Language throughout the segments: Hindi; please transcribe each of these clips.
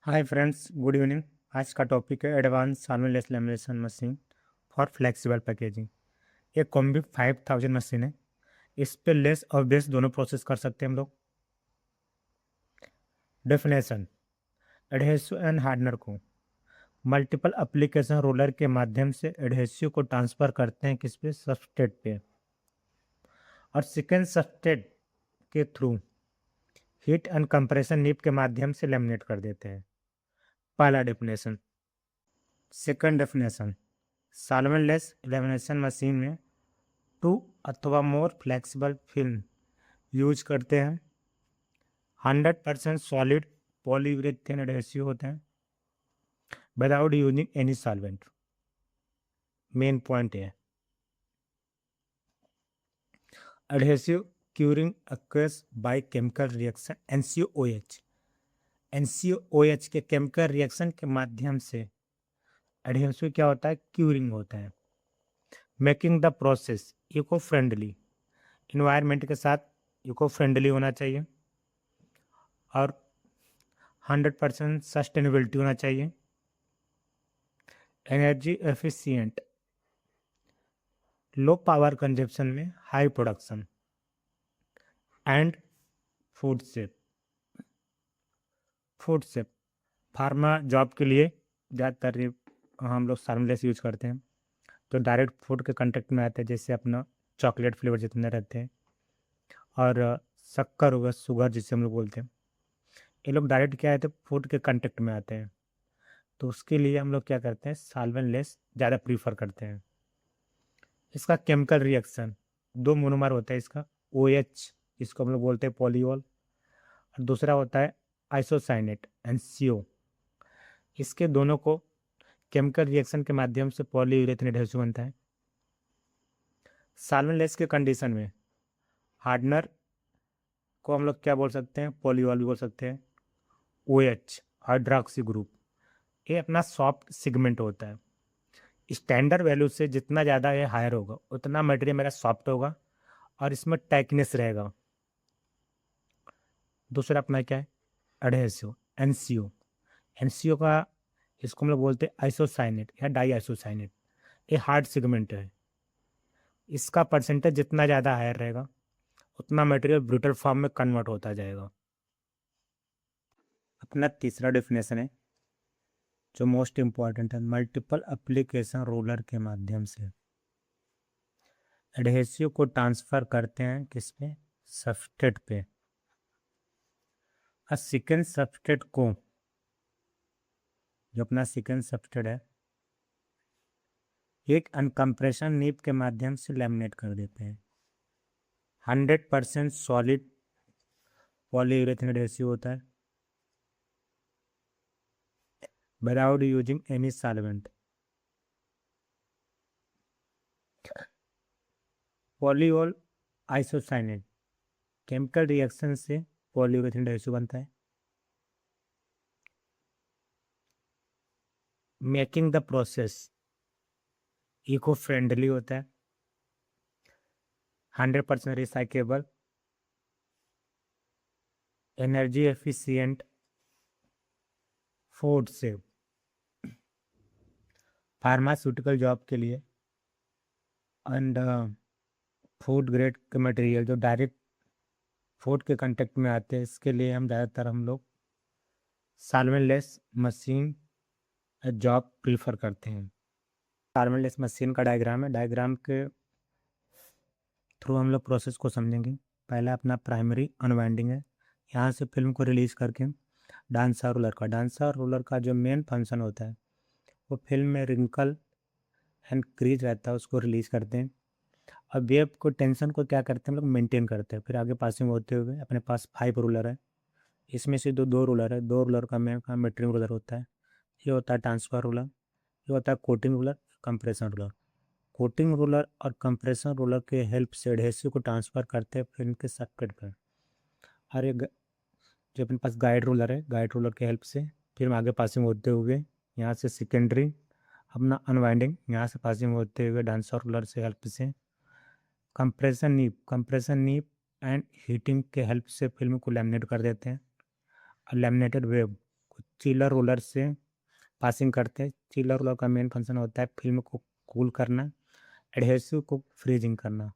Hi friends, good evening. आज का टॉपिक है advance solventless lamination machine for flexible packaging. ये कॉम्बी 5000 मशीन है। इस पे लेस और बेस दोनों प्रोसेस कर सकते हैं हम लोग। डेफिनेशन: एडहेसिव एंड हार्डनर को मल्टीपल एप्लीकेशन रोलर के माध्यम से एडहेसिव को ट्रांसफर करते हैं किस पे, सबस्ट्रेट पे, और सेकेंड सबस्ट्रेट के through heat and compression nip के माध्यम से लेमिनेट कर देते हैं। पहला definition. Second definition: solventless lamination machine में टू अथवा मोर फ्लेक्सिबल फिल्म यूज करते हैं। 100% सॉलिड पॉलीयुरेथेन एडहेसिव होते हैं without using any solvent. Main point है adhesive curing occurs by chemical reaction NCOH। NCOH के केमिकल रिएक्शन के माध्यम से एडहेसिव क्या होता है, क्यूरिंग होता है, making the process eco friendly. Environment के साथ इको फ्रेंडली होना चाहिए और 100% सस्टेनेबिलिटी होना चाहिए। Energy efficient, low power consumption में high production, and food safe. Food safe pharma job के लिए ज़्यादातर हम लोग सार्मलेस यूज करते हैं, तो डायरेक्ट फूड के कांटेक्ट में आते हैं, जैसे अपना चॉकलेट फ्लेवर जितने रहते हैं और शक्कर होगा, शुगर जिसे हम लोग बोलते हैं, ये लोग डायरेक्ट क्या आते हैं, फूड के कांटेक्ट में आते हैं। तो उसके लिए हम लोग क्या करते हैं, सॉल्वेंट लेस ज़्यादा प्रीफर करते हैं। इसका केमिकल रिएक्शन, दो मोनोमर होता है इसका, OH, इसको हम लोग बोलते हैं पॉलीओल, और दूसरा होता है आइसोसाइनेट NCO। इसके दोनों को केमिकल रिएक्शन के माध्यम से पॉलीयूरेथेन एडहेसिव बनता है। सॉल्वेंटलेस के कंडीशन में हार्डनर को हम लोग क्या बोल सकते हैं, पॉलीओल भी बोल सकते हैं। OH हाइड्रॉक्सी ग्रुप, ये अपना सॉफ्ट सिगमेंट होता है। स्टैंडर्ड वैल्यू से जितना ज़्यादा ये हायर होगा उतना मटेरियल मेरा सॉफ्ट होगा और इसमें टाइटनेस रहेगा। दूसरा अपना क्या है, एडहेसिव NCO। NCO का इसको हम लोग बोलते हैं आइसोसाइनेट या डाई आइसोसाइनेट। ये हार्ड सिगमेंट है, इसका परसेंटेज जितना ज़्यादा हायर रहेगा उतना मटेरियल ब्रूटल फॉर्म में कन्वर्ट होता जाएगा। अपना तीसरा डेफिनेशन है जो मोस्ट इम्पॉर्टेंट है, मल्टीपल एप्लीकेशन रोलर के माध्यम से एडहेसिव को ट्रांसफर करते हैं किस पे, सबस्ट्रेट पे, और सेकेंड सबस्ट्रेट को, जो अपना सेकेंड सबस्ट्रेट है, एक अनकम्प्रेशन नीब के माध्यम से लैमिनेट कर देते हैं। 100% सॉलिड पॉलीयूरेथेन एडहेसिव होता है without using any solvent. Polyol isocyanate chemical reaction से पॉलीयूरेथेन एडहेसिव बनता है, making the process eco friendly होता है, 100% recyclable, energy efficient, food safe. Pharmaceutical job के लिए एंड फूड ग्रेड के मटेरियल जो डायरेक्ट फूड के कांटेक्ट में आते हैं, इसके लिए हम लोग सॉल्वेंटलेस मशीन जॉब प्रीफर करते हैं। सॉल्वेंटलेस मशीन का डायग्राम है, डायग्राम के थ्रू हम लोग प्रोसेस को समझेंगे। पहला अपना प्राइमरी अनवाइंडिंग है, यहाँ से फिल्म को रिलीज करके डांसर रोलर का जो मेन फंक्शन होता है वो फिल्म में रिंकल एंड क्रीज रहता है उसको रिलीज करते हैं, और वेब को टेंशन को क्या करते हैं हम लोग, मेंटेन करते हैं। फिर आगे पासिंग होते हुए अपने पास 5 रूलर है, इसमें से दो रूलर है, 2 रूलर का मेन काम मेट्रिंग रूलर होता है, ये होता है ट्रांसफर रूलर, ये होता है coating ruler, compression ruler. Coating ruler और कंप्रेशन रूलर के हेल्प से एडहेसिव को ट्रांसफर करते हैं फिल्म के सर्किट पर। और ये जो अपने पास गाइड रूलर है, गाइड रूलर के हेल्प से फिर आगे पासिंग होते हुए यहाँ से सेकेंडरी अपना अनवाइंडिंग, यहाँ से पासिंग होते हुए डांसर रूलर से हेल्प से कंप्रेशन नीब एंड हीटिंग के हेल्प से फिल्म को लैमिनेट कर देते हैं। और लैमिनेटेड वेब को चिलर रोलर से पासिंग करते हैं। चिलर रोलर का मेन फंक्शन होता है फिल्म को कूल करना, एडहेसिव को फ्रीजिंग करना।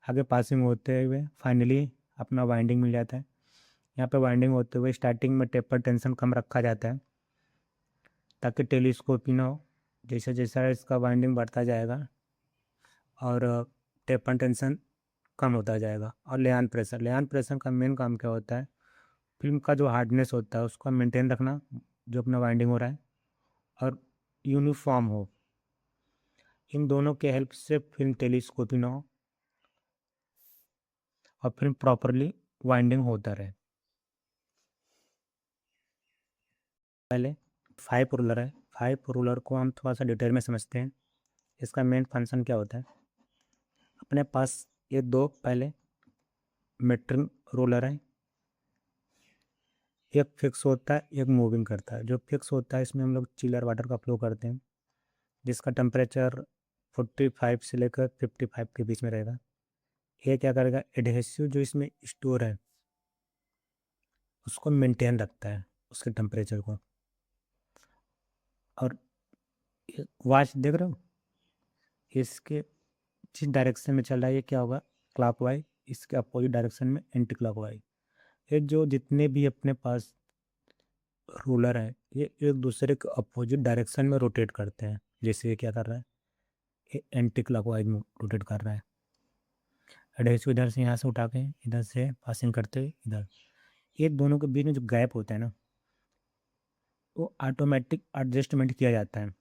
आगे पासिंग होते हुए फाइनली अपना वाइंडिंग मिल जाता है। यहाँ पे वाइंडिंग होते हुए स्टार्टिंग में टेपर टेंशन कम रखा जाता है ताकि टेलीस्कोपी ना हो। जैसे जैसा इसका वाइंडिंग बढ़ता जाएगा और टेपर टेंशन कम होता जाएगा। और लेआन प्रेशर का मेन काम क्या होता है, फिल्म का जो हार्डनेस होता है उसको मेंटेन रखना, जो अपना वाइंडिंग हो रहा है, और यूनिफॉर्म हो। इन दोनों के हेल्प से फिल्म टेलीस्कोपी ना हो और फिल्म प्रॉपरली वाइंडिंग होता रहे। पहले 5 रूलर है। 5 रूलर को हम थोड़ा सा डिटेल में समझते हैं। इसका मेन फंक्शन क्या होता है, अपने पास ये दो पहले मेट्रिक रोलर है। एक फिक्स होता है, एक मूविंग करता है। जो फिक्स होता है इसमें हम लोग चिलर वाटर का फ्लो करते हैं, जिसका टेम्परेचर 45 से लेकर 55 के बीच में रहेगा। ये क्या करेगा, एडहेसिव जो इसमें स्टोर है उसको मेंटेन रखता है, उसके टेम्परेचर को। और वॉच देख रहे हो, इसके जिस डायरेक्शन में चल रहा है ये क्या होगा, क्लॉकवाइज। इसके अपोजिट डायरेक्शन में एंटी क्लॉकवाइज। ये जो जितने भी अपने पास रूलर है ये एक दूसरे के अपोजिट डायरेक्शन में रोटेट करते हैं। जैसे ये क्या कर रहा है, ये एंटी क्लॉकवाइज में रोटेट कर रहा है। एडहेसिव इधर से यहाँ से उठा के इधर से पासिंग करते हुए इधर। ये दोनों के बीच में जो गैप होता है ना, वो ऑटोमेटिक एडजस्टमेंट किया जाता है।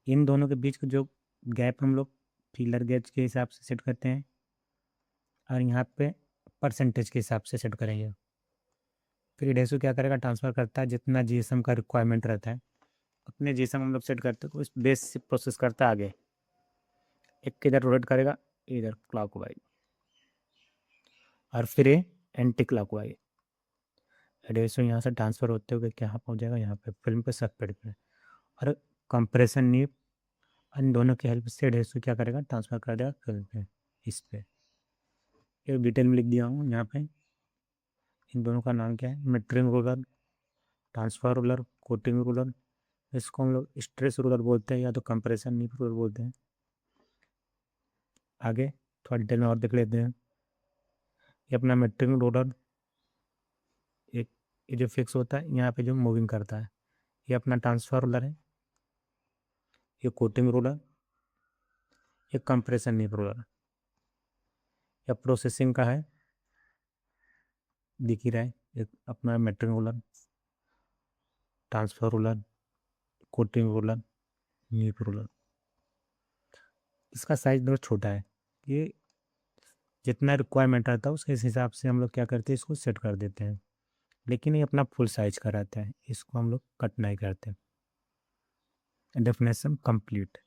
इन दोनों के बीच का जो गैप हम लोग फीलर गेज के हिसाब से सेट करते हैं, और यहाँ पे परसेंटेज के हिसाब से सेट करेंगे। फिर एडहेसिव क्या करेगा, ट्रांसफ़र करता है जितना जीएसएम का रिक्वायरमेंट रहता है उतने जीएसएम हम लोग सेट करते हैं। उस बेस से प्रोसेस करता है आगे। एक किधर रोटेट करेगा, इधर क्लॉकवाइज, और फिर ये एंटी क्लॉकवाइज। एडहेसिव यहाँ से ट्रांसफ़र होते हुए क्या पहुँच जाएगा, यहाँ पे फिल्म पे सबपेड पे। और कंप्रेशन नीब, इन दोनों की हेल्प से एडहेसिव क्या करेगा, ट्रांसफ़र कर देगा फिल्म पे, इस पे। एक डिटेल में लिख दिया हूँ यहाँ पे। इन दोनों का नाम क्या है, metric roller, transfer roller, coating roller. इसको हम लोग स्ट्रेस रोलर बोलते हैं या तो कंप्रेशन नीब रोलर बोलते हैं। आगे थोड़ा डिटेल में और देख लेते हैं। ये अपना मेट्रिक रोलर, एक ये जो फिक्स होता है यहाँ पे जो मूविंग करता है, ये अपना ट्रांसफ़र रोलर है। ये कोटिंग रोलर, ये कंप्रेशन नीब रोलर। या प्रोसेसिंग का है, दिख ही रहा है, एक अपना metric roller, transfer roller, coating roller, nip roller. इसका साइज थोड़ा छोटा है। ये जितना रिक्वायरमेंट रहता है उसके हिसाब से हम लोग क्या करते हैं, इसको सेट कर देते हैं। लेकिन ये अपना फुल साइज का रहता है, इसको हम लोग कट नहीं करते। Definition complete.